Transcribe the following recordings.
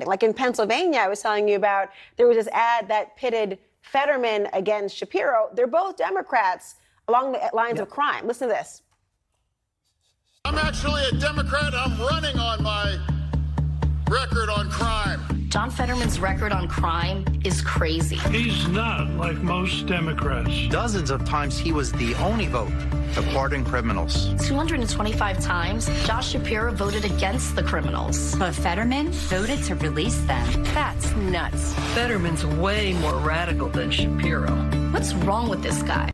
Like in Pennsylvania, I was telling you about, there was this ad that pitted Fetterman against Shapiro. They're both Democrats along the lines of crime. Listen to this. I'm actually a Democrat. I'm running on my record on crime. John Fetterman's record on crime is crazy. He's not like most Democrats. Dozens of times he was the only vote to pardon criminals. 225 times, Josh Shapiro voted against the criminals. But Fetterman voted to release them. That's nuts. Fetterman's way more radical than Shapiro. What's wrong with this guy?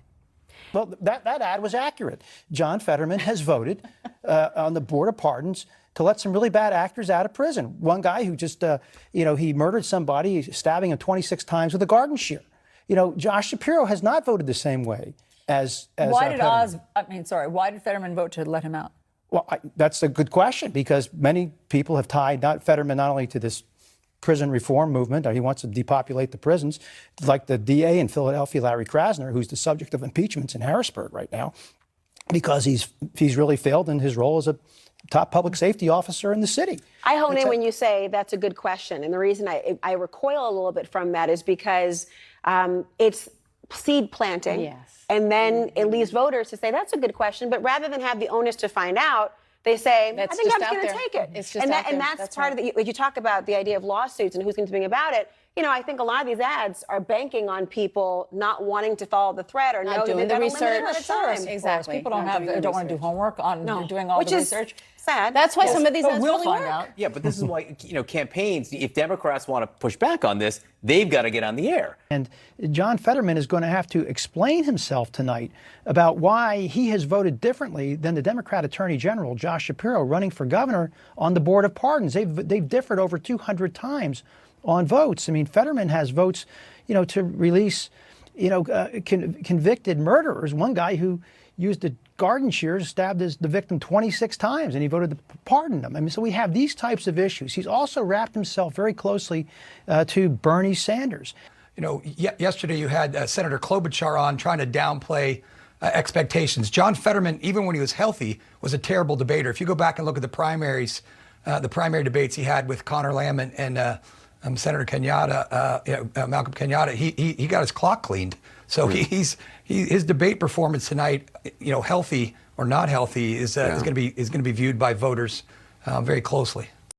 Well, that ad was accurate. John Fetterman has voted on the Board of Pardons to let some really bad actors out of prison. One guy who just, he murdered somebody, stabbing him 26 times with a garden shear. Josh Shapiro has not voted the same way as why did Fetterman. why did Fetterman vote to let him out? Well, that's a good question, because many people have tied Fetterman not only to this prison reform movement, or he wants to depopulate the prisons, like the DA in Philadelphia, Larry Krasner, who's the subject of impeachments in Harrisburg right now, because he's really failed in his role as a top public safety officer in the city. I hone in when you say that's a good question. And the reason I recoil a little bit from that is because it's seed planting. Yes. And then it leaves voters to say, that's a good question. But rather than have the onus to find out, they say, I think I'm just going to take it. It's just and out there. that's part of the, you talk about the idea of lawsuits and who's going to bring about it. I think a lot of these ads are banking on people not wanting to follow the thread or not know doing that the research. Exactly. People don't want to do homework on doing all the research. Sad. That's why some of these ads we'll really find work. out. Yeah, but this is why, campaigns, if Democrats want to push back on this, they've got to get on the air. And John Fetterman is going to have to explain himself tonight about why he has voted differently than the Democrat Attorney General, Josh Shapiro, running for governor on the Board of Pardons. They've differed over 200 times on votes. I mean, Fetterman has votes, to release, convicted murderers. One guy who used a garden shears, stabbed the victim 26 times, and he voted to pardon them. I mean, so we have these types of issues. He's also wrapped himself very closely to Bernie Sanders. Yesterday you had Senator Klobuchar on trying to downplay expectations. John Fetterman, even when he was healthy, was a terrible debater. If you go back and look at the primary debates he had with Conor Lamb and Senator Kenyatta, Malcolm Kenyatta, he got his clock cleaned. So his debate performance tonight, healthy or not healthy, is going to be viewed by voters very closely.